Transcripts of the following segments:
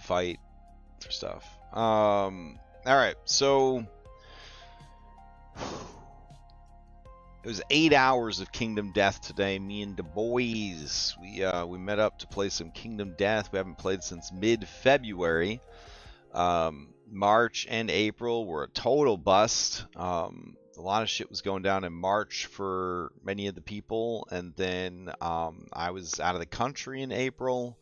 fight for stuff. All right, so it was 8 hours of Kingdom Death today. Me and the boys, we met up to play some Kingdom Death. We haven't played since mid-February. March and April were a total bust. A lot of shit was going down in March for many of the people, and then I was out of the country in April.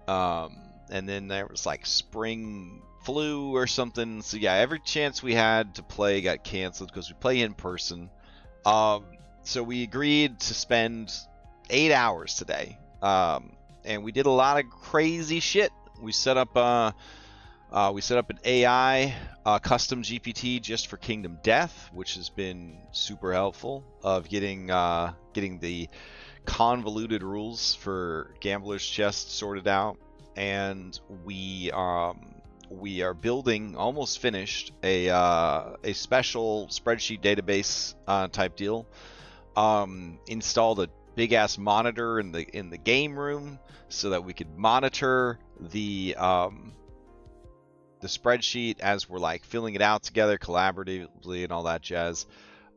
And then there was like spring flu or something. So yeah, every chance we had to play got canceled because we play in person. So we agreed to spend 8 hours today. And we did a lot of crazy shit. We set up an AI custom GPT just for Kingdom Death, which has been super helpful of getting the convoluted rules for Gambler's Chest sorted out. And we are building, almost finished, a special spreadsheet database type deal. Installed a big ass monitor in the game room so that we could monitor the spreadsheet as we're like filling it out together collaboratively and all that jazz.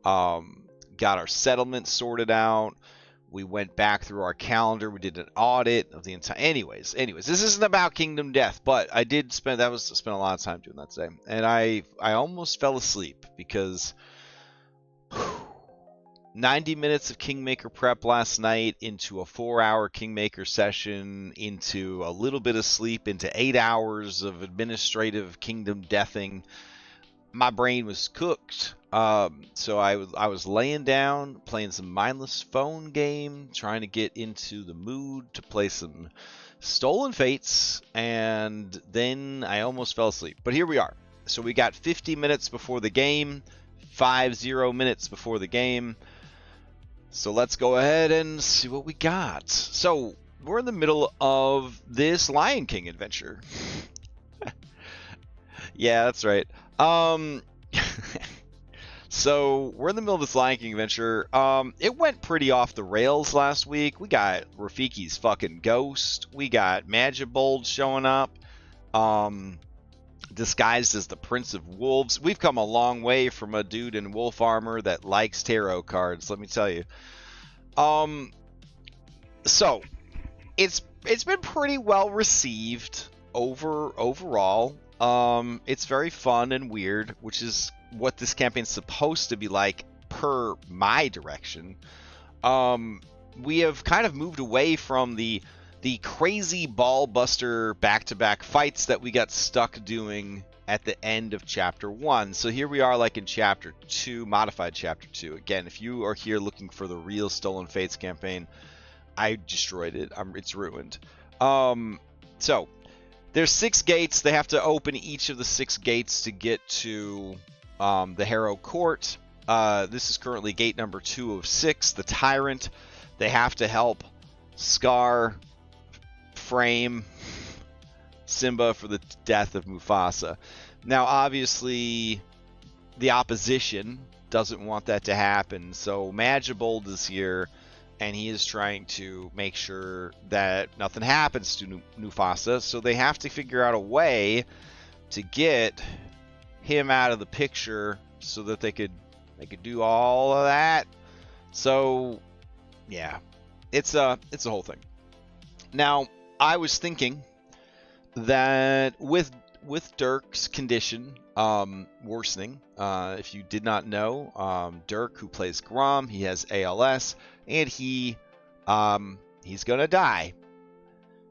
Got our settlement sorted out. We went back through our calendar. We did an audit of the entire. Anyways, this isn't about Kingdom Death, but I did spend a lot of time doing that today, and I almost fell asleep because 90 minutes of Kingmaker prep last night into a 4-hour Kingmaker session, into a little bit of sleep, into 8 hours of administrative Kingdom Deathing. My brain was cooked. So I was laying down, playing some mindless phone game, trying to get into the mood to play some Stolen Fates, and then I almost fell asleep. But here we are. So we got 50 minutes before the game, 50 minutes before the game. So let's go ahead and see what we got. So we're in the middle of this Lion King adventure. Yeah, that's right. So we're in the middle of this Lion King adventure. It went pretty off the rails last week. We got Rafiki's fucking ghost. We got Magibold showing up, disguised as the Prince of Wolves. We've come a long way from a dude in wolf armor that likes tarot cards, let me tell you. So it's been pretty well received overall. It's very fun and weird, which is what this campaign's supposed to be like per my direction. We have kind of moved away from the crazy ball buster back-to-back fights that we got stuck doing at the end of chapter 1. So here we are like in chapter 2, modified chapter 2. Again, if you are here looking for the real Stolen Fates campaign, I destroyed it. It's ruined. So there's 6 gates. They have to open each of the 6 gates to get to the Harrow Court. This is currently gate number 2 of 6, the Tyrant. They have to help Scar frame Simba for the death of Mufasa. Now, obviously, the opposition doesn't want that to happen, so Magibold is here, and he is trying to make sure that nothing happens to Mufasa, so they have to figure out a way to get him out of the picture so that they could do all of that. So yeah, it's a whole thing. Now, I was thinking that with Dirk's condition worsening, if you did not know, Dirk, who plays Grom, he has ALS, and he's gonna die.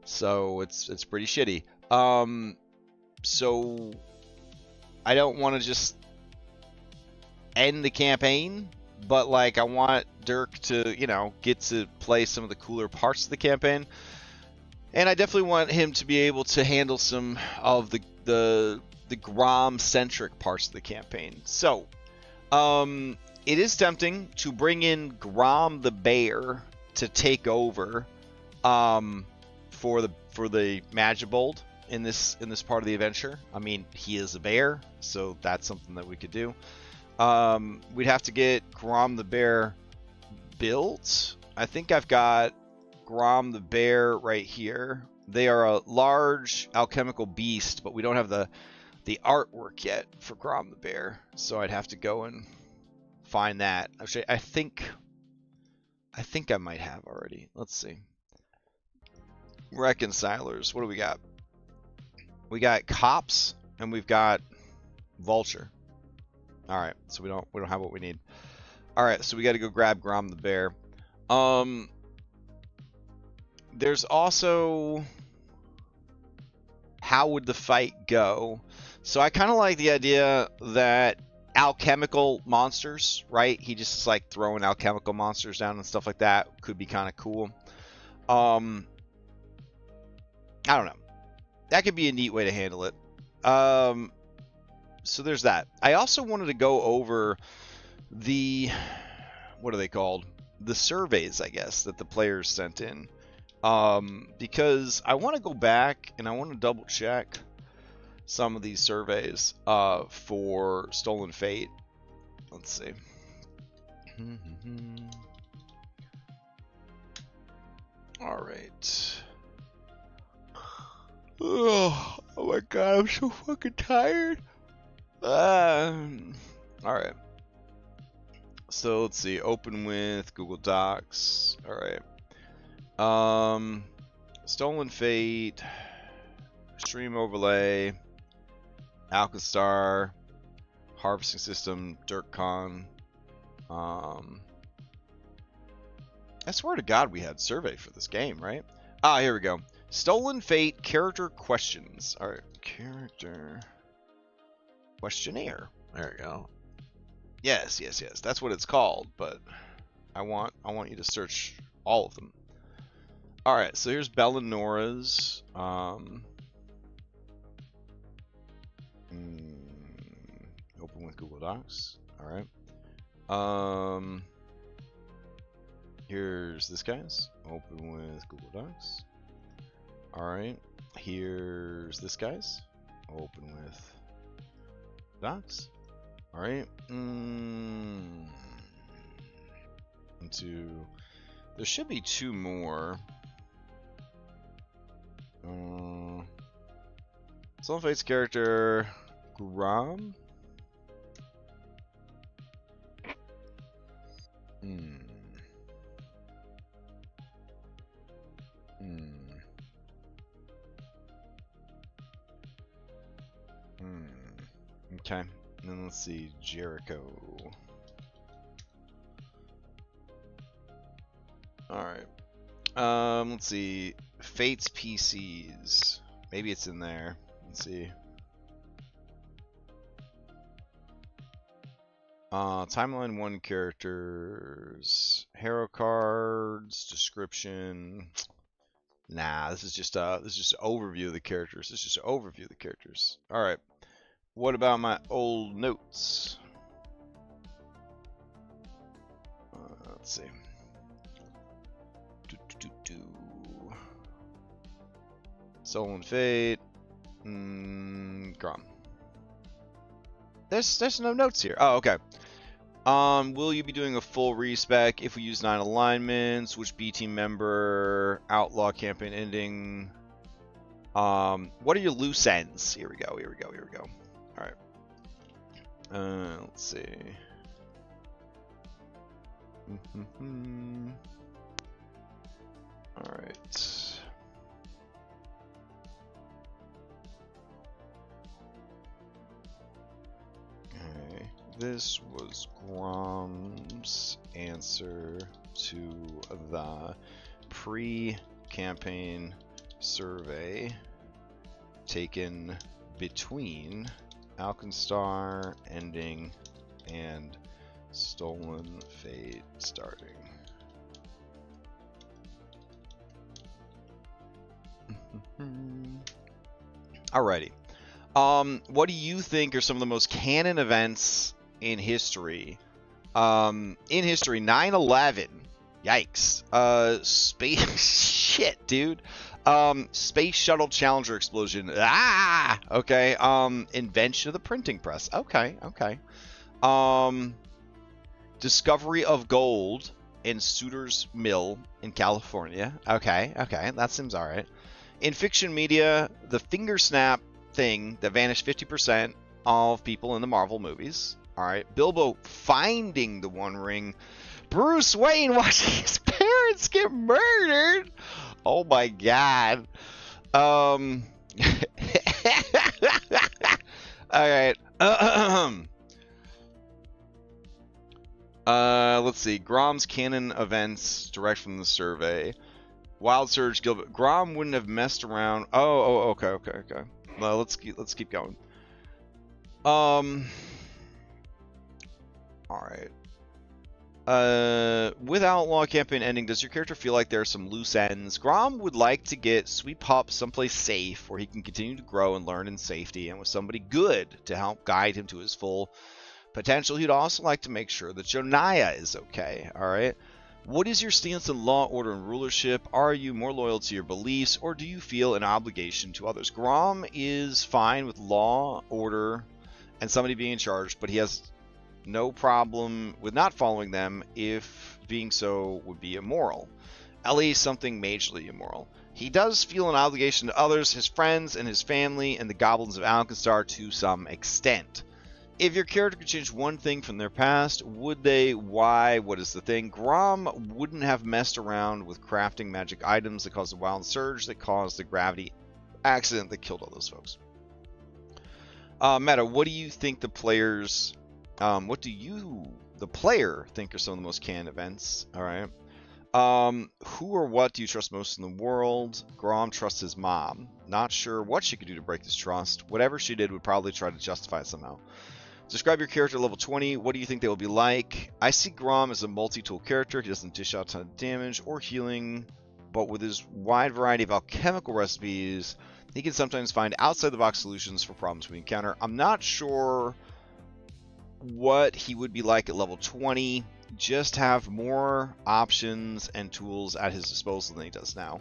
So it's pretty shitty. So I don't want to just end the campaign, but like I want Dirk to, get to play some of the cooler parts of the campaign. And I definitely want him to be able to handle some of the Grom-centric parts of the campaign. So, it is tempting to bring in Grom the Bear to take over for the Magibold in this part of the adventure. I mean, he is a bear, so that's something that we could do. We'd have to get Grom the Bear built. I think I've got Grom the Bear right here. They are a large alchemical beast, but we don't have the artwork yet for Grom the Bear, so I'd have to go and find that. Actually, I think I might have already. Let's see. Reconcilers. What do we got? We got Cops and we've got Vulture. All right, so we don't have what we need. All right, so we got to go grab Grom the Bear. There's also how would the fight go? So I kind of like the idea that alchemical monsters, right? He just is like throwing alchemical monsters down and stuff like that. Could be kind of cool. I don't know. That could be a neat way to handle it. So there's that. I also wanted to go over the, what are they called? The surveys, I guess, that the players sent in. Because I want to go back and I want to double check some of these surveys for Stolen Fate. Let's see. All right. Oh my god, I'm so fucking tired. All right. So let's see. Open with Google Docs. All right. Stolen Fate, Stream Overlay, Alkenstar, Harvesting System, DirtCon. I swear to God we had survey for this game, right? Ah, here we go. Stolen Fate character questions. All right, character questionnaire. There we go. Yes. That's what it's called, but I want you to search all of them. All right, so here's Bell and Nora's. Open with Google Docs. All right. Here's this guy's. Open with Google Docs. All right. Here's this guy's. Open with Docs. All right. There should be two more. Stolen Fate's character, Grom. Okay, and then let's see, Jericho. Alright. Let's see. Fate's PCs. Maybe it's in there. Let's see. Timeline 1 characters. Hero cards. Description. Nah, this is just an overview of the characters. This is just an overview of the characters. Alright. What about my old notes? Let's see. Stolen Fate. Grom. There's no notes here. Oh, okay. Will you be doing a full respec if we use 9 alignments? Which B team member? Outlaw campaign ending. What are your loose ends? Here we go. All right. Let's see. All right. Okay. This was Grom's answer to the pre-campaign survey taken between Alkenstar ending and Stolen Fate starting. Alrighty. What do you think are some of the most canon events in history? In history, 9/11. Yikes. Space shit, dude. Space Shuttle Challenger explosion. Ah! Okay. Invention of the printing press. Okay. Discovery of gold in Sutter's Mill in California. Okay. That seems alright. In fiction media, the finger snap thing that vanished 50% of people in the Marvel movies. All right, Bilbo finding the One Ring, Bruce Wayne watching his parents get murdered. Oh my God. All right. Let's see. Grom's canon events direct from the survey. Wild Surge, Gilbert. Grom wouldn't have messed around. Oh, okay. Well, let's keep going. All right. With Outlaw campaign ending, does your character feel like there are some loose ends? Grom would like to get Sweet Pup someplace safe where he can continue to grow and learn in safety, and with somebody good to help guide him to his full potential. He'd also like to make sure that Jonaya is okay. All right. What is your stance on law, order, and rulership? Are you more loyal to your beliefs, or do you feel an obligation to others? Grom is fine with law, order, and somebody being in charge, but he has no problem with not following them if being so would be immoral. At least something majorly immoral. He does feel an obligation to others, his friends, and his family, and the goblins of Alkenstar to some extent. If your character could change one thing from their past, would they? Why? What is the thing? Grom wouldn't have messed around with crafting magic items that caused the Wild Surge that caused the gravity accident that killed all those folks. Meta, what do you think the players... what do you, the player, think are some of the most canon events? All right. Who or what do you trust most in the world? Grom trusts his mom. Not sure what she could do to break this trust. Whatever she did would probably try to justify it somehow. Describe your character at level 20. What do you think they will be like? I see Grom as a multi-tool character. He doesn't dish out a ton of damage or healing, but with his wide variety of alchemical recipes, he can sometimes find outside-the-box solutions for problems we encounter. I'm not sure what he would be like at level 20. Just have more options and tools at his disposal than he does now.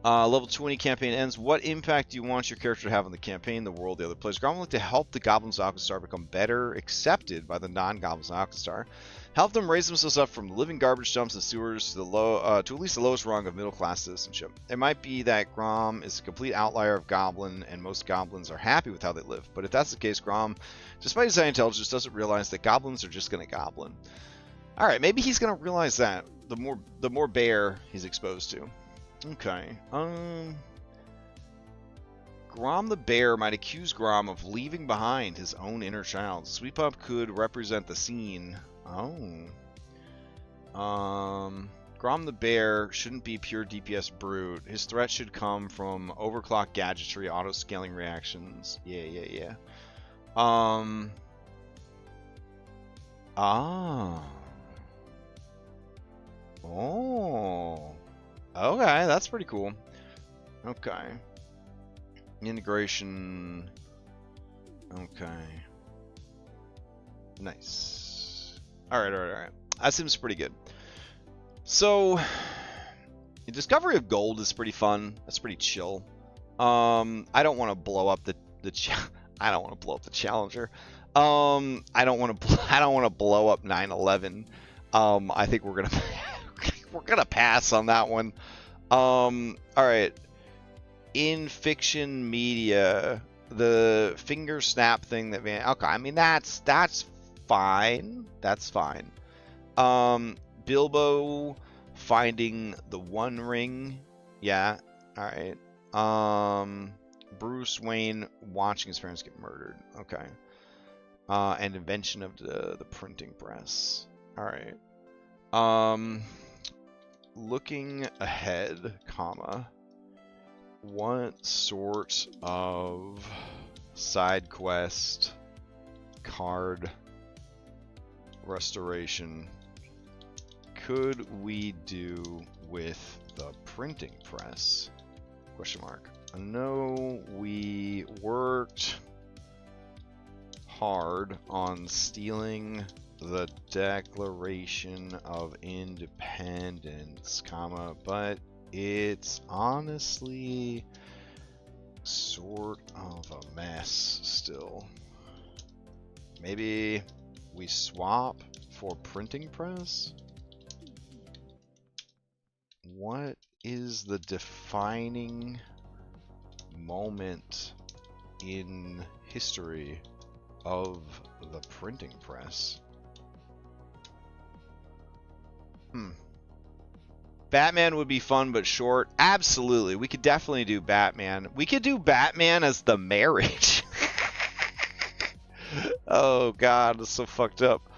Level 20 campaign ends. What impact do you want your character to have on the campaign, the world, the other players? Grom would like to help the Goblins of Alkenstar become better accepted by the non-Goblins of Alkenstar. Help them raise themselves up from living garbage dumps and sewers to the to at least the lowest rung of middle-class citizenship. It might be that Grom is a complete outlier of Goblin, and most Goblins are happy with how they live. But if that's the case, Grom, despite his high intelligence, doesn't realize that Goblins are just going to Goblin. All right, maybe he's going to realize that the more bear he's exposed to. Okay. Grom the Bear might accuse Grom of leaving behind his own inner child. Sweep Up could represent the scene. Oh. Grom the Bear shouldn't be pure DPS brute. His threat should come from overclock gadgetry, auto-scaling reactions. Yeah. Ah. Oh. Okay, that's pretty cool. Okay. Integration. Okay. Nice. Alright. That seems pretty good. So, the discovery of gold is pretty fun. That's pretty chill. I don't want to blow up the I don't want to blow up the Challenger. I don't want to blow up 9/11. I think we're gonna pass on that one. All right. In fiction media, the finger snap thing that okay, I mean that's fine. That's fine. Bilbo finding the One Ring. Yeah. All right. Bruce Wayne watching his parents get murdered. Okay. And invention of the printing press. All right. Looking ahead, comma, what sort of side quest, card restoration could we do with the printing press? Question mark. I know we worked hard on stealing the Declaration of Independence, comma, but it's honestly sort of a mess still. Maybe we swap for printing press? What is the defining moment in history of the printing press. Batman would be fun but short. Absolutely. We could definitely do Batman. We could do Batman as the marriage. Oh god, that's so fucked up.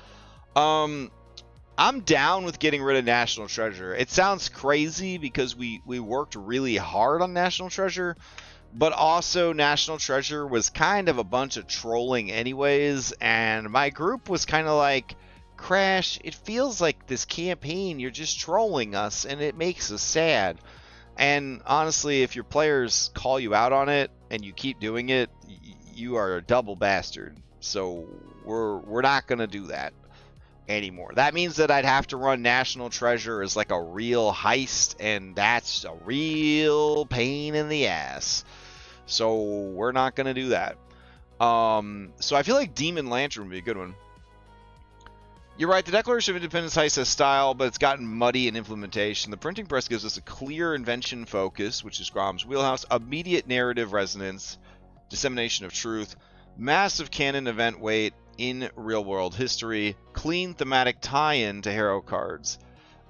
I'm down with getting rid of National Treasure. It sounds crazy because we worked really hard on National Treasure, but also National Treasure was kind of a bunch of trolling anyways, and my group was kind of like, Crash, it feels like this campaign you're just trolling us and it makes us sad. And honestly, if your players call you out on it and you keep doing it, you are a double bastard. So we're not going to do that anymore. That means that I'd have to run National Treasure as like a real heist, and that's a real pain in the ass. So we're not going to do that. So I feel like Demon Lantern would be a good one. You're right, the Declaration of Independence heist has style, but it's gotten muddy in implementation. The printing press gives us a clear invention focus, which is Grom's wheelhouse, immediate narrative resonance, dissemination of truth, massive canon event weight in real-world history, clean thematic tie-in to hero cards.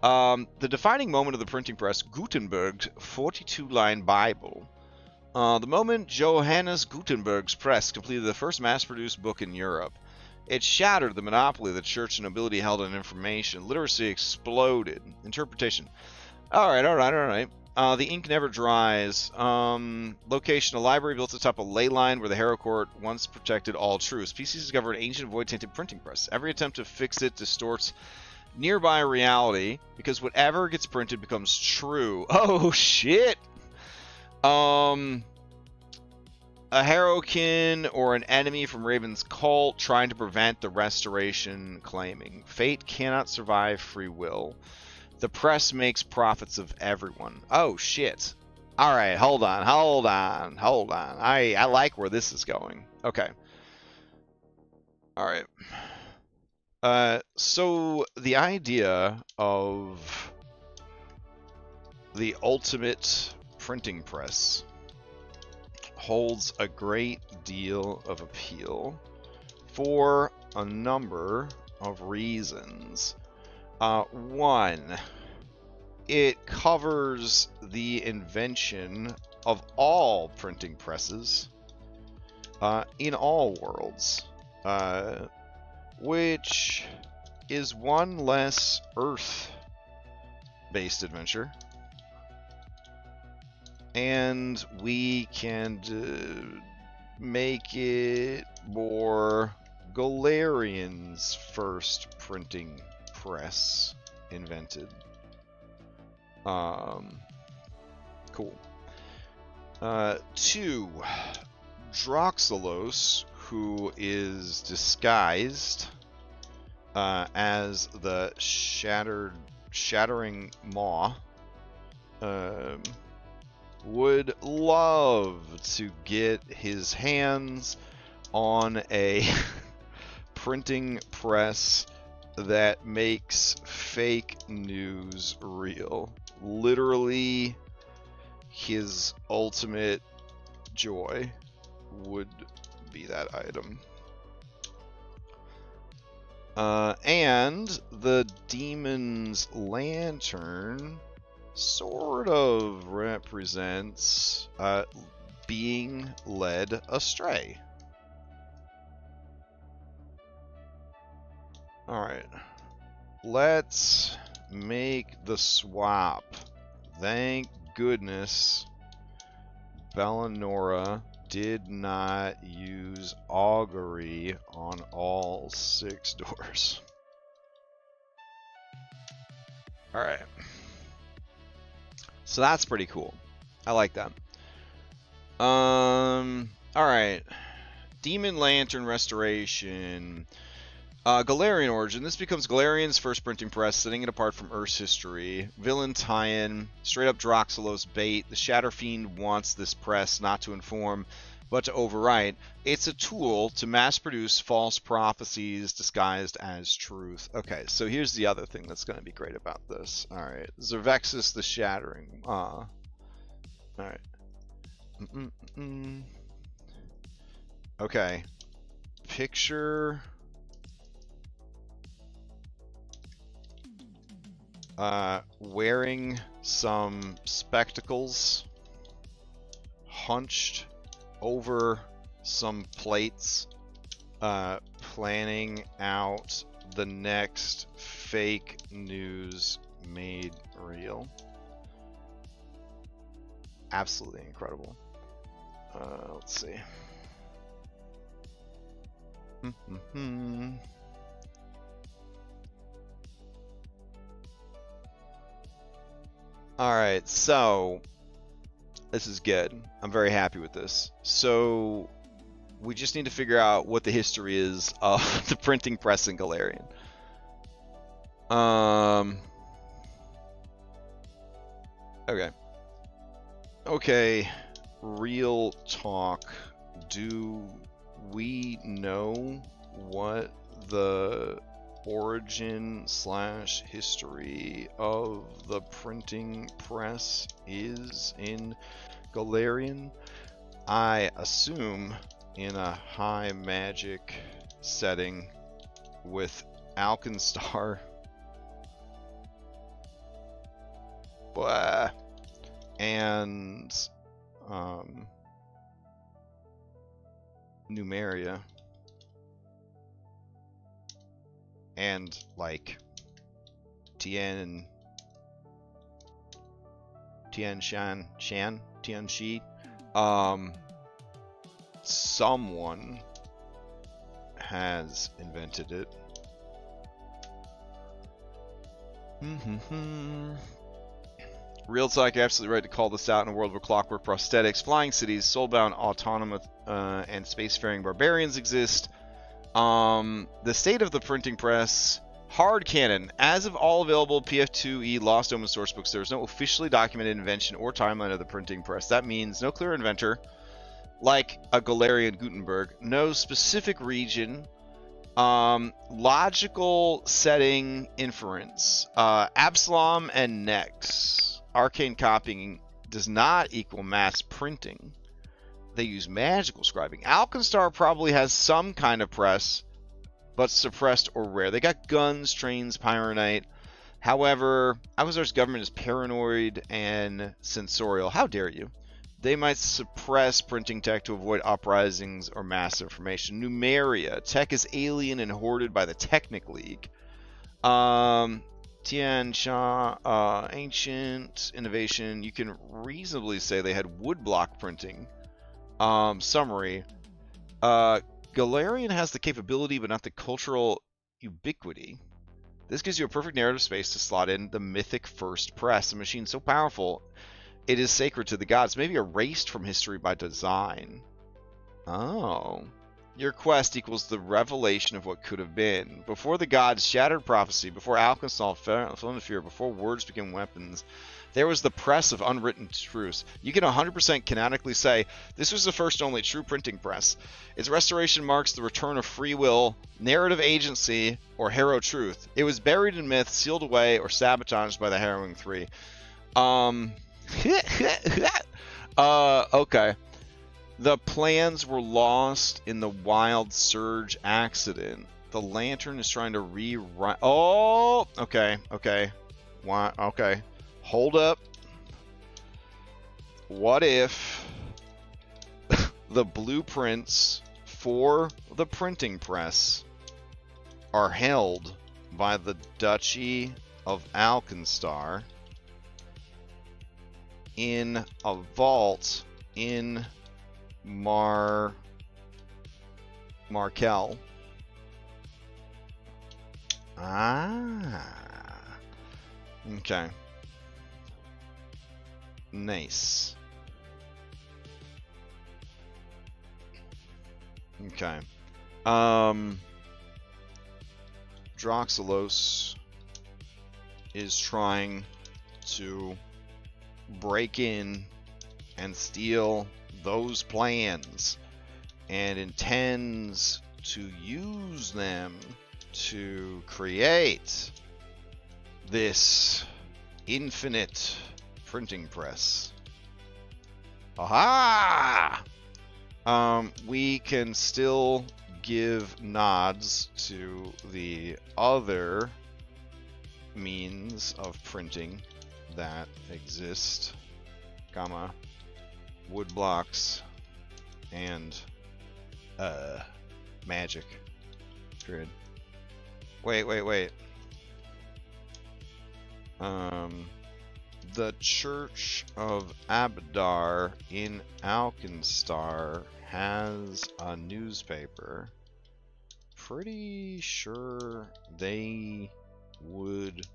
The defining moment of the printing press, Gutenberg's 42-line Bible. The moment Johannes Gutenberg's press completed the first mass-produced book in Europe. It shattered the monopoly the church and nobility held on information. Literacy exploded. Interpretation. Alright. The ink never dries. Location. A library built atop a ley line where the Hero Court once protected all truths. PCs discovered an ancient void-tainted printing press. Every attempt to fix it distorts nearby reality because whatever gets printed becomes true. Oh, shit! A Herokin or an enemy from Raven's cult trying to prevent the restoration claiming. Fate cannot survive free will. The press makes profits of everyone. Oh, shit. Alright, hold on. I like where this is going. Okay. Alright. So the idea of the ultimate printing press holds a great deal of appeal for a number of reasons. One, it covers the invention of all printing presses in all worlds, which is one less Earth-based adventure. And we can make it more Galarian's first printing press invented. Cool. 2, Droxelos, who is disguised as the Shattering Maw, would love to get his hands on a printing press that makes fake news real. Literally, his ultimate joy would be that item. And the Demon's Lantern sort of represents being led astray. Alright. Let's make the swap. Thank goodness Bellanora did not use augury on all 6 doors. Alright. So that's pretty cool. I like that. Alright. Demon Lantern Restoration. Galarian Origin. This becomes Galarian's first printing press, setting it apart from Earth's history. Villain tie-in. Straight up Droxelos bait. The Shatter Fiend wants this press not to inform, but to overwrite. It's a tool to mass-produce false prophecies disguised as truth. Okay, so here's the other thing that's going to be great about this. Alright, Zervexis the Shattering. Alright. Okay. Picture wearing some spectacles, hunched over some plates, planning out the next fake news made real. Absolutely incredible. Let's see. All right, so this is good. I'm very happy with this. So we just need to figure out what the history is of the printing press in Galarian. Okay. Okay, real talk. Do we know what the origin/history of the printing press is in Galarian? I assume in a high magic setting with Alkenstar. Blah. And Numeria. And like Tian Shi. Someone has invented it. Real talk, you're absolutely right to call this out in a world where clockwork prosthetics, flying cities, soulbound autonomous and spacefaring barbarians exist. The state of the printing press, hard canon. As of all available PF2E Lost Omen sourcebooks, there is no officially documented invention or timeline of the printing press. That means no clear inventor, like a Galarian Gutenberg, no specific region, logical setting inference, Absalom and Nex. Arcane copying does not equal mass printing. They use magical scribing. Alkenstar probably has some kind of press, but suppressed or rare. They got guns, trains, pyronite. However, Alkenstar's government is paranoid and censorial. How dare you? They might suppress printing tech to avoid uprisings or mass information. Numeria. Tech is alien and hoarded by the Technic League. Tian Sha, ancient innovation. You can reasonably say they had woodblock printing. Summary. Galarian has the capability but not the cultural ubiquity. This gives you a perfect narrative space to slot in the mythic first press, a machine so powerful it is sacred to the gods, maybe erased from history by design. Oh. Your quest equals the revelation of what could have been. Before the gods shattered prophecy, before Alkenstar fell into fear, before words became weapons, there was the press of unwritten truths. You can 100% canonically say, this was the first only true printing press. Its restoration marks the return of free will, narrative agency, or hero truth. It was buried in myth, sealed away, or sabotaged by the Harrowing Three. Okay. The plans were lost in the Wild Surge accident. The Lantern is trying to rewrite... Oh! Okay, okay. Why? Okay. Hold up. What if the blueprints for the printing press are held by the Duchy of Alkenstar in a vault in Markel? Okay. Nice. Okay. Droxelos is trying to break in and steal those plans and intends to use them to create this infinite printing press. Aha! We can still give nods to the other means of printing that exist, comma, wood blocks, and magic grid. Wait. The Church of Abadar in Alkenstar has a newspaper. Pretty sure they would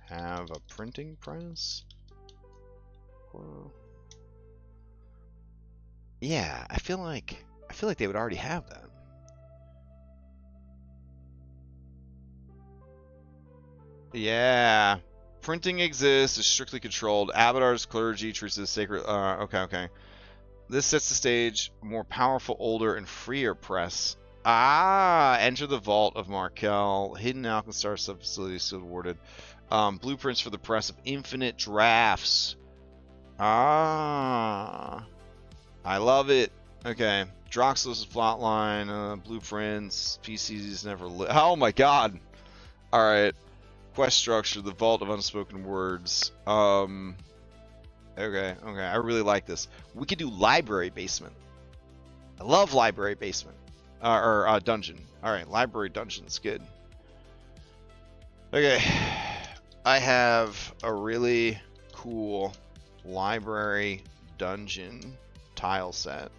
have a printing press. Well, yeah, I feel like they would already have that. Yeah. Printing exists, is strictly controlled. Abadar's clergy treats it as sacred. Okay. This sets the stage. More powerful, older, and freer press. Enter the vault of Markel. Hidden Alkenstar sub-facility still awarded. Blueprints for the press of infinite drafts. I love it. Okay. Droxlos' plotline. Blueprints. PCs never oh my god. Alright. Quest structure, the Vault of Unspoken Words. Okay, I really like this. We could do library basement. I love library basement. Or dungeon. Alright, library dungeon's good. Okay. I have a really cool library dungeon tile set.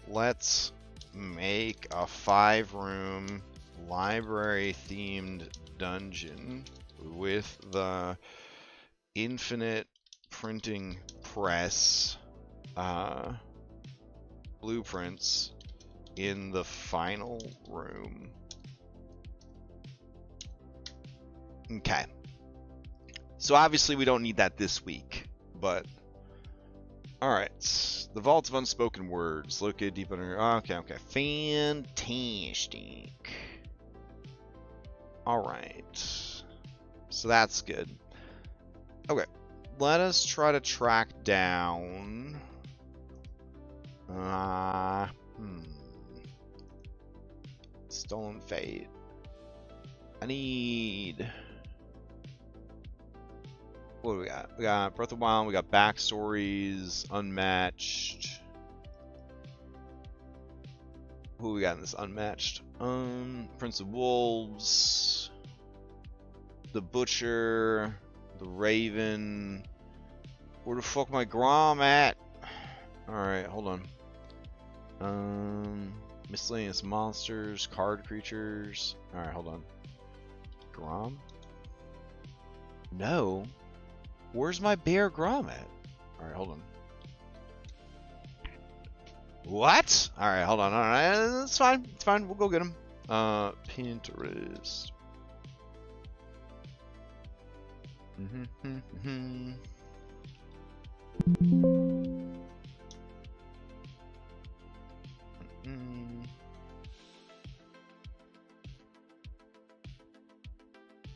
Let's make a 5-room library themed dungeon with the infinite printing press blueprints in the final room. Okay. So obviously we don't need that this week, but alright. The Vault of Unspoken Words, located deep under. Okay. Fantastic. Alright. So that's good. Okay. Let us try to track down. Stolen Fate. I need. What do we got? We got Breath of the Wild, we got backstories, unmatched. Who we got in this unmatched? Prince of Wolves, the Butcher, the Raven. Where the fuck my Grom at? Alright, hold on. Miscellaneous monsters, card creatures. Alright, hold on. Grom? No. Where's my Bear Grom at? Alright, hold on. What? Alright, hold on. Alright, it's fine. It's fine. We'll go get him. Pinterest.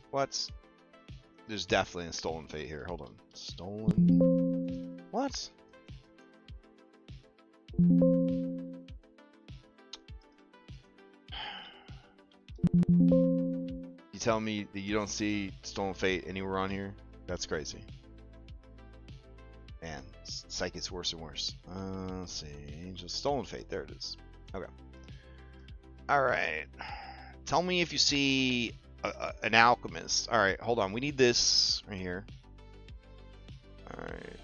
What? There's definitely a Stolen Fate here. Hold on. Stolen. What? You tell me that you don't see Stolen Fate anywhere on here? That's crazy. Man, Psych gets worse and worse. Let's see. Angel Stolen Fate. There it is. Okay. Alright. Tell me if you see an alchemist. Alright, hold on. We need this right here. Alright.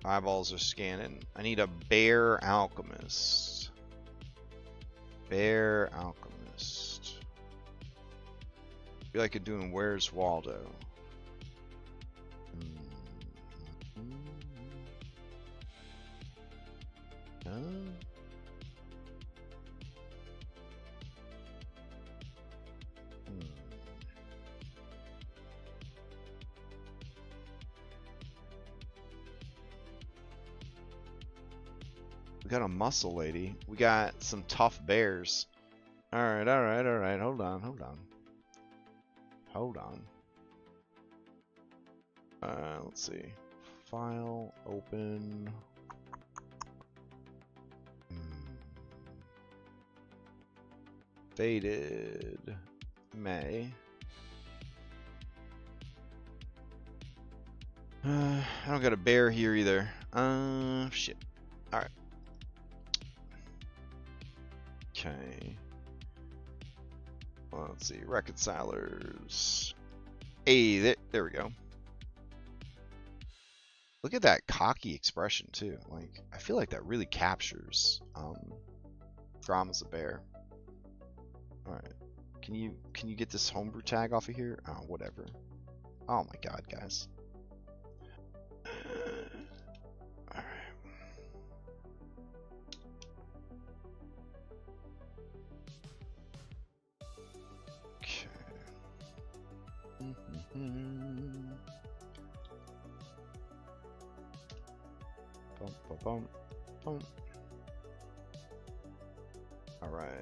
Eyeballs are scanning. I need a bear alchemist. Bear alchemist. I feel like I'm doing Where's Waldo. We got a muscle lady. We got some tough bears. Alright. Hold on. Let's see. File, open. Faded May. I don't got a bear here either. Shit. Alright. Okay. Well, let's see. Reconcilers. Hey, there we go. Look at that cocky expression too. Like, I feel like that really captures Grom as a bear. Alright. Can you get this homebrew tag off of here? Oh, whatever. Oh my god, guys. Alright. Okay. Bum, bum, bum, bum. All right.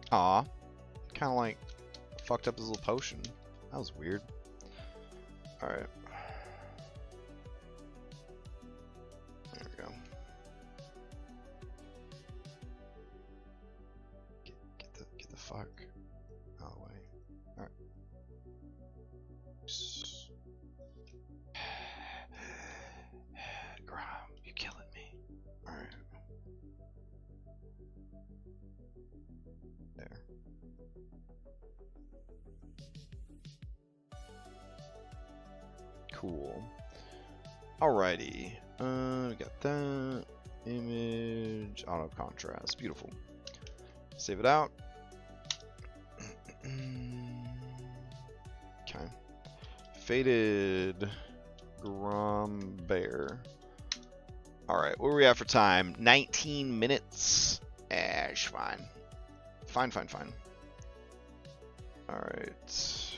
Aw, kind of like fucked up his little potion. That was weird. All right. There we go. Get the fuck out of the way. All right. Grom, you killing me. All right. There. Cool. Alrighty. We got that. Image, auto contrast. Beautiful. Save it out. Okay. Faded Grom Bear. Alright, where are we at for time? 19 minutes. It's fine. Fine. Alright.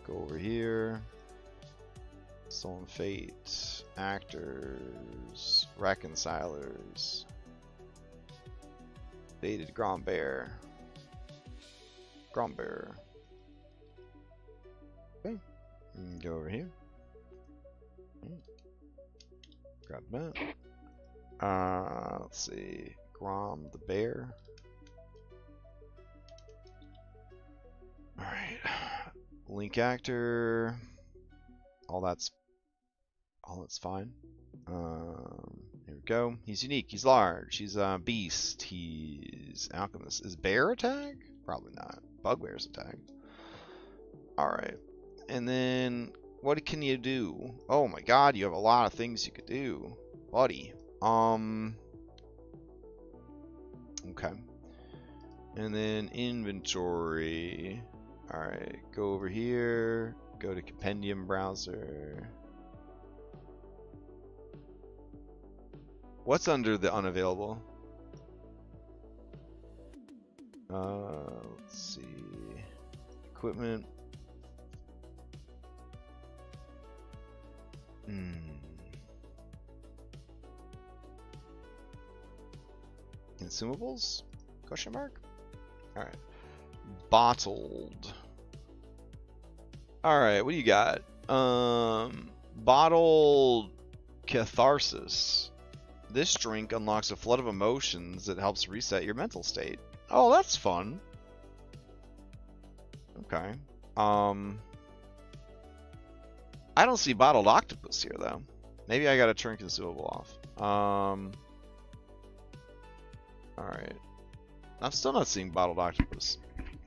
Go over here. Stolen Fate. Actors. Reconcilers. Faded Grom Bear. Grom Bear. Okay. Go over here. Grab that. Let's see. Grom the Bear. Alright. Link actor. All that's fine. Here we go. He's unique. He's large. He's a beast. He's alchemist. Is bear a tag? Probably not. Bugbear's a tag. Alright. And then what can you do? Oh my god, you have a lot of things you could do. Buddy. Okay. And then inventory. Alright, go over here. Go to compendium browser. What's under the unavailable? Let's see. Equipment. Consumables? Question mark? Alright. Bottled. Alright, what do you got? Bottled Catharsis. This drink unlocks a flood of emotions that helps reset your mental state. Oh, that's fun. Okay. I don't see bottled octopus here though. Maybe I gotta turn consumable off. Alright. I'm still not seeing bottled octopus.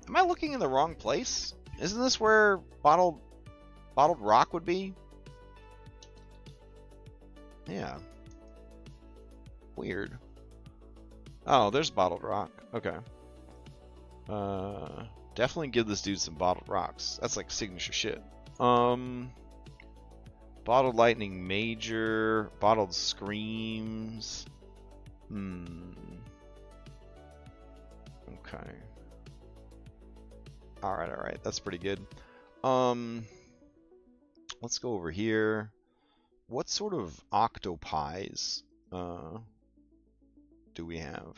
Am I looking in the wrong place? Isn't this where bottled rock would be? Yeah. Weird. Oh, there's bottled rock. Okay. Definitely give this dude some bottled rocks. That's like signature shit. Bottled lightning major. Bottled screams. Okay. Alright. That's pretty good. let's go over here. What sort of octopies do we have?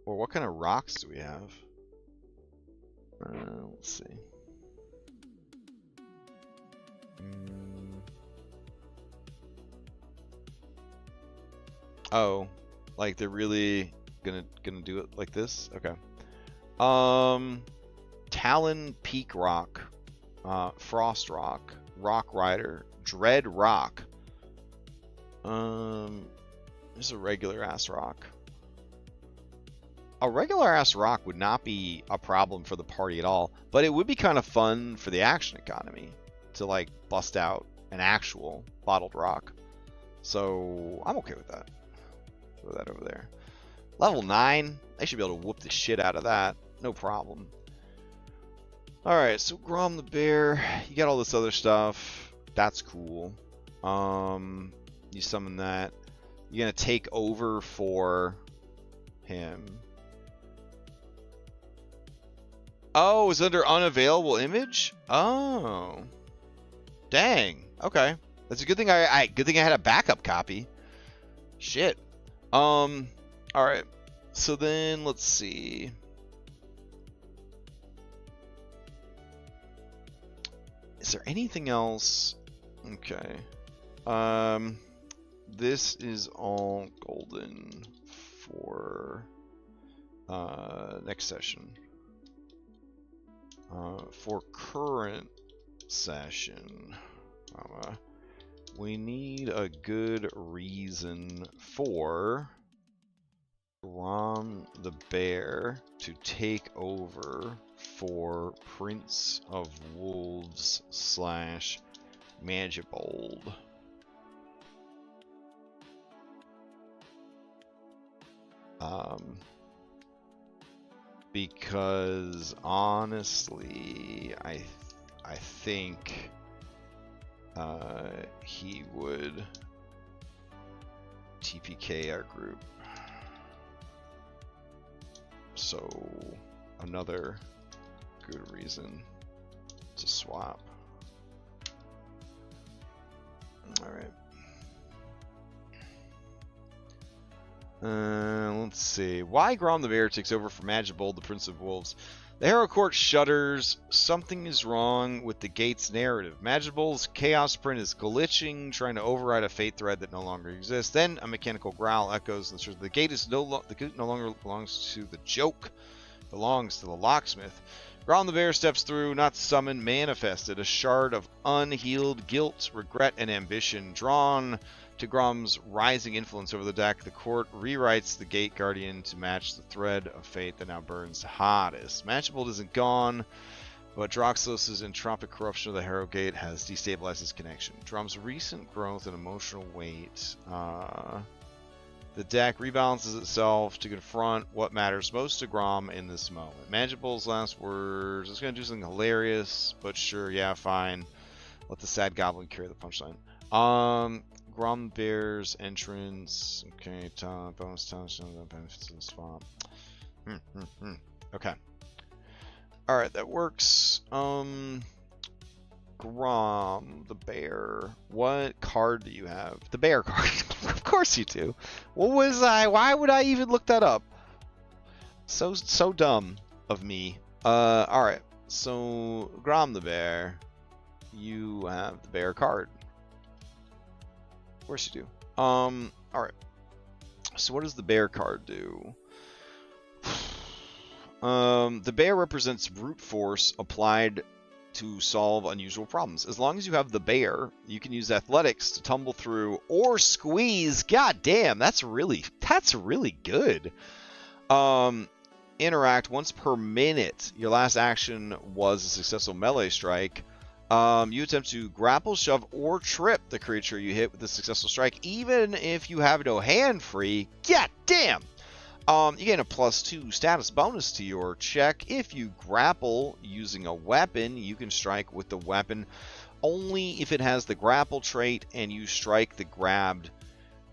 Or what kind of rocks do we have? Let's see. Oh, like they're really gonna do it like this? Okay. Talon Peak Rock, Frost Rock, Rock Rider, Dread Rock. There's a regular ass rock. A regular ass rock would not be a problem for the party at all, but it would be kind of fun for the action economy to like bust out an actual bottled rock. So I'm okay with that. Throw that over there. Level 9, they should be able to whoop the shit out of that. No problem. Alright, so Grom the Bear, you got all this other stuff. That's cool. You summon that. You're gonna take over for him. Oh, it's under unavailable image? Oh. Dang. Okay. That's a good thing I had a backup copy. Shit. Alright. So then let's see. Is there anything else? Okay. This is all golden for next session. For current session, we need a good reason for Grom the Bear to take over for Prince of Wolves / Magibold. Because honestly, I think he would TPK our group. So another good reason to swap. All right. Let's see. Why Grom the Bear takes over for Magibold, the Prince of Wolves. The Hero Court shudders. Something is wrong with the gate's narrative. Magibold's Chaos Print is glitching, trying to override a fate thread that no longer exists. Then a mechanical growl echoes. The gate is no longer belongs to the joke. It belongs to the locksmith. Grom the Bear steps through, not summoned, manifested. A shard of unhealed guilt, regret, and ambition drawn to Grom's rising influence over the deck. The court rewrites the Gate Guardian to match the thread of fate that now burns hottest. Magibold isn't gone, but Droxos' entropic corruption of the Hero Gate has destabilized his connection. Grom's recent growth and emotional weight. The deck rebalances itself to confront what matters most to Grom in this moment. Magibold's last words. It's going to do something hilarious, but sure, yeah, fine. Let the sad goblin carry the punchline. Grom Bear's entrance. Okay, bonus touch, benefits of the swap. Okay. Alright, that works. Grom the Bear. What card do you have? The bear card. Of course you do. What was I? Why would I even look that up? So dumb of me. Alright. So, Grom the Bear. You have the bear card. Of course you do. Alright. So what does the bear card do? The bear represents brute force applied to solve unusual problems. As long as you have the bear, you can use athletics to tumble through or squeeze. God damn, that's really good. Interact once per minute. Your last action was a successful melee strike. You attempt to grapple, shove, or trip the creature you hit with a successful strike, even if you have no hand free. God damn! You gain a +2 status bonus to your check. If you grapple using a weapon, you can strike with the weapon only if it has the grapple trait and you strike the grabbed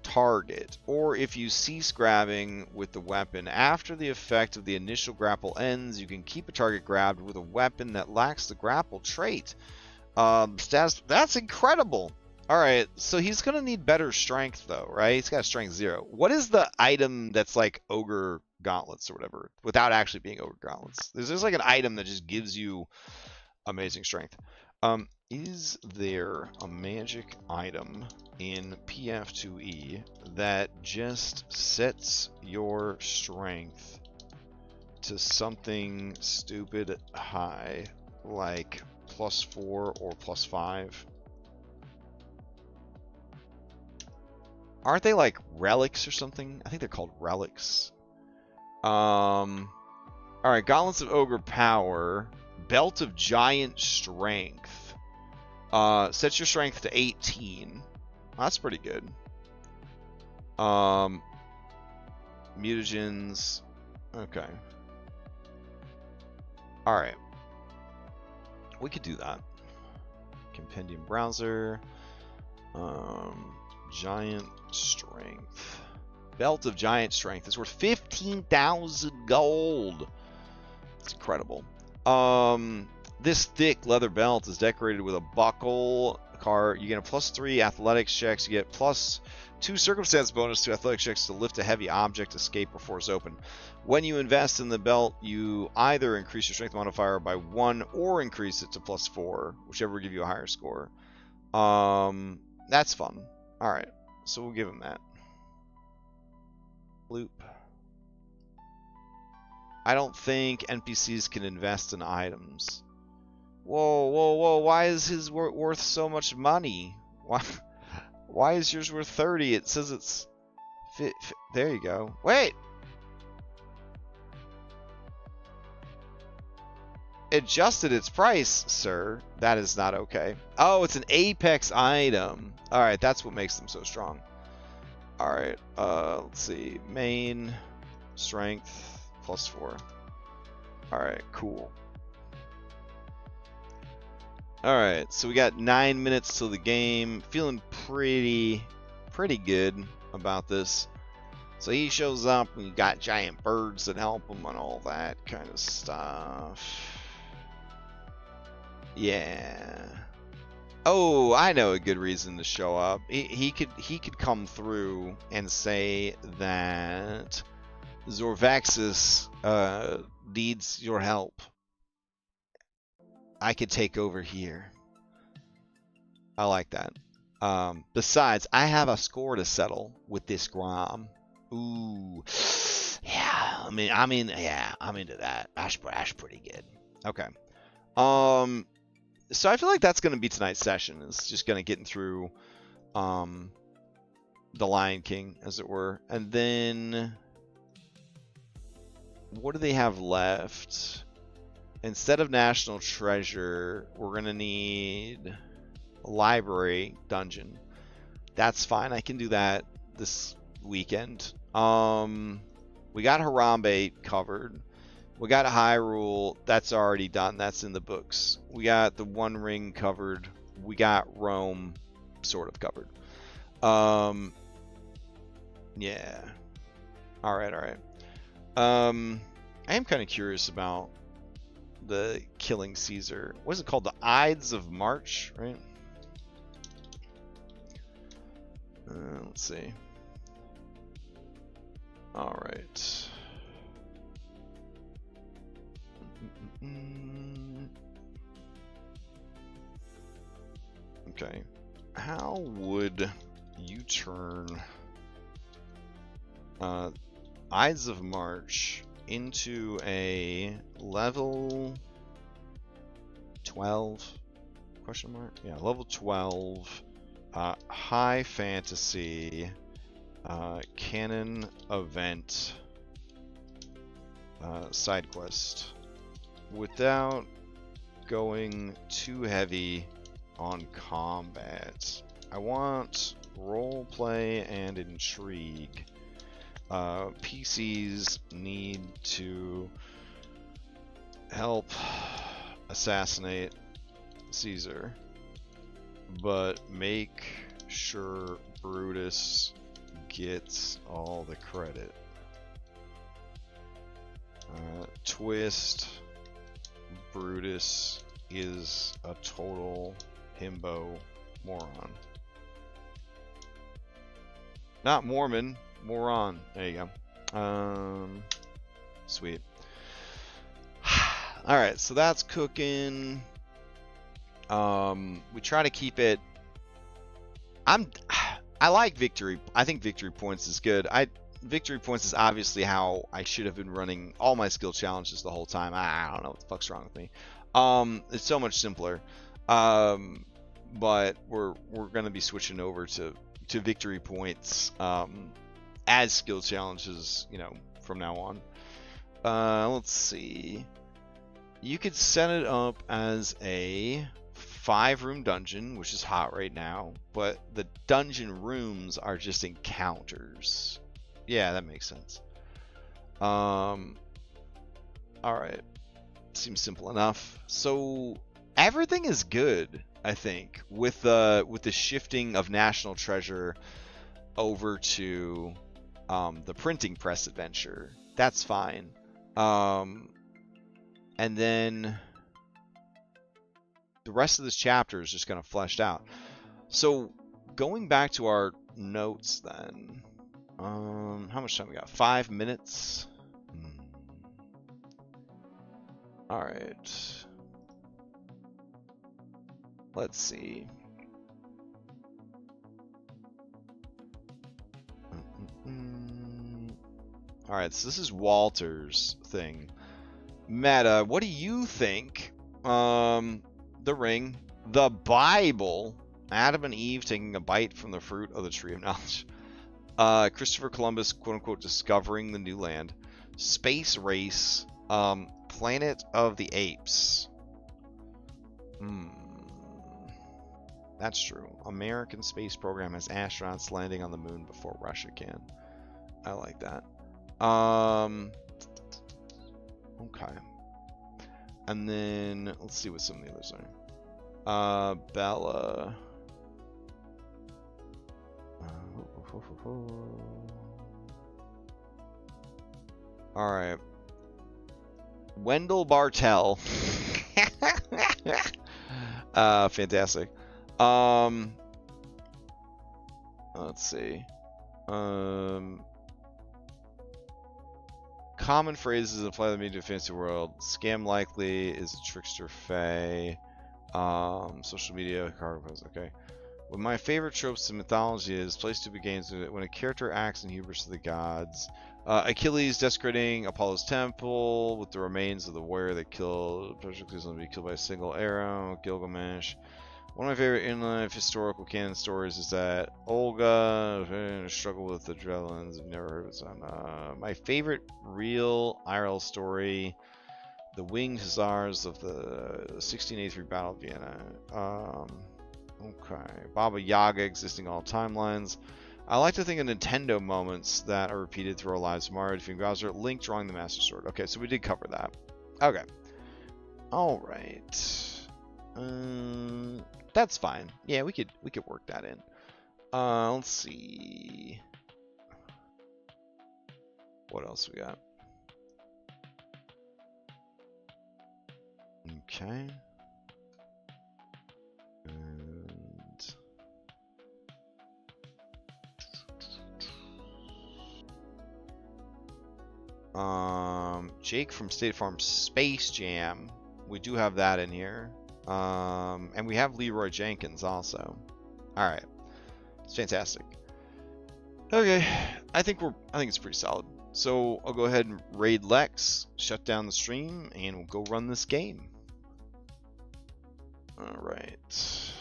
target. Or if you cease grabbing with the weapon after the effect of the initial grapple ends, you can keep a target grabbed with a weapon that lacks the grapple trait. Status, that's incredible. All right, so he's gonna need better strength though, right? He's got strength 0. What is the item that's like ogre gauntlets or whatever, without actually being ogre gauntlets? There's like an item that just gives you amazing strength. Is there a magic item in PF2E that just sets your strength to something stupid high, like +4 or +5? Aren't they like relics or something? I think they're called relics. Alright, Gauntlets of Ogre Power. Belt of Giant Strength. Sets your strength to 18. That's pretty good. Mutagens. Okay. Alright. We could do that. Compendium Browser. Giant Strength. Belt of Giant Strength is worth 15,000 gold. It's incredible. This thick leather belt is decorated with a buckle card. You get a +3 athletics checks. You get +2 circumstance bonus to athletics checks to lift a heavy object, escape, or force open. When you invest in the belt, you either increase your strength modifier by 1 or increase it to +4, whichever will give you a higher score. That's fun. Alright, so we'll give him that. Loop. I don't think NPCs can invest in items. Whoa, whoa, whoa, why is his worth so much money? Why is yours worth 30? It says it's... There you go. Wait! Adjusted its price, sir. That is not okay. Oh, it's an Apex item. Alright, that's what makes them so strong. Alright, let's see. Main, strength, +4. Alright, cool. Alright, so we got 9 minutes till the game. Feeling pretty good about this. So he shows up and you got giant birds that help him and all that kind of stuff. Yeah. Oh, I know a good reason to show up. He could come through and say that Zorvaxis needs your help. I could take over here. I like that. Besides, I have a score to settle with this Grom. Ooh, yeah. I'm into that. That's pretty good. Okay. So I feel like that's going to be tonight's session. It's just going to getting through the Lion King, as it were. And then what do they have left? Instead of National Treasure, we're going to need a library dungeon. That's fine. I can do that this weekend. We got Harambe covered. We got Hyrule, that's already done. That's in the books. We got the One Ring covered. We got Rome sort of covered. Yeah. Alright. I am kind of curious about the Killing Caesar. What is it called? The Ides of March, right? Let's see. Alright. Okay, how would you turn Ides of March into a level 12 question mark? Yeah, level 12 high fantasy canon event side quest without going too heavy on combat. I want roleplay and intrigue. PCs need to help assassinate Caesar, but make sure Brutus gets all the credit. Twist Brutus is a total himbo moron. Not Mormon, moron. There you go. Sweet. All right, so that's cooking. We try to keep it. I like victory. I think victory points is good. Victory points is obviously how I should have been running all my skill challenges the whole time. I don't know what the fuck's wrong with me. It's so much simpler. But we're gonna be switching over to victory points as skill challenges, you know, from now on. Let's see. You could set it up as a 5-room dungeon, which is hot right now, but the dungeon rooms are just encounters. Yeah, that makes sense. All right, seems simple enough. So everything is good, I think, with the shifting of National Treasure over to the printing press adventure. That's fine. And then the rest of this chapter is just kind of fleshed out. So going back to our notes then, how much time we got? 5 minutes. All right. Let's see. All right, so this is Walter's thing. Meta, what do you think? The ring, the Bible, Adam and Eve taking a bite from the fruit of the tree of knowledge, Christopher Columbus, quote unquote, discovering the new land, space race, Planet of the Apes. That's true. American space program has astronauts landing on the moon before Russia can. I like that. Okay. And then let's see what some of the others are. Bella. All right. Wendell Bartel. Fantastic. Let's see. Common phrases apply to the media fantasy world. Scam likely is a trickster fae. Social media, card pose. Okay. One of my favorite tropes in mythology is place to begin when a character acts in hubris to the gods. Achilles desecrating Apollo's temple with the remains of the warrior that killed Patroclus and be killed by a single arrow. Gilgamesh. One of my favorite in-life historical canon stories is that Olga struggled with the Drellins. I've never heard of it. My favorite real IRL story, the Winged Hussars of the 1683 Battle of Vienna. Okay, Baba Yaga existing all timelines. I like to think of Nintendo moments that are repeated through our lives. Mario defeating Bowser, Link drawing the Master Sword. Okay, so we did cover that. Okay. All right. That's fine. Yeah, we could work that in. Let's see. What else we got? Okay. Jake from State Farm Space Jam. We do have that in here. And we have Leroy Jenkins also. All right, it's fantastic. Okay, I think it's pretty solid. So I'll go ahead and raid Lex, shut down the stream, and we'll go run this game. All right.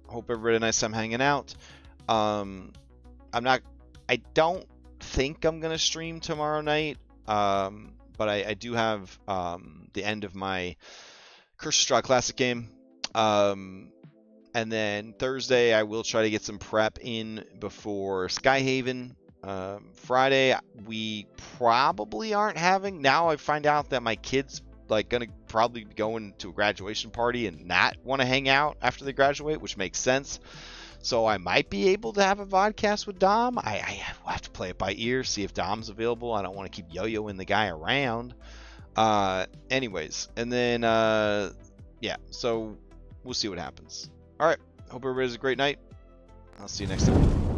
Hope everybody had a nice time hanging out. I don't think I'm gonna stream tomorrow night. But I do have the end of my Curse of Strahd Classic game. And then Thursday, I will try to get some prep in before Skyhaven. Friday, we probably aren't having. Now I find out that my kid's like gonna probably be going to a graduation party and not want to hang out after they graduate, which makes sense. So I might be able to have a vodcast with Dom. I will have to play it by ear, see if Dom's available. I don't want to keep yo-yoing the guy around. Anyways, and then yeah, so we'll see what happens. All right, hope everybody has a great night. I'll see you next time.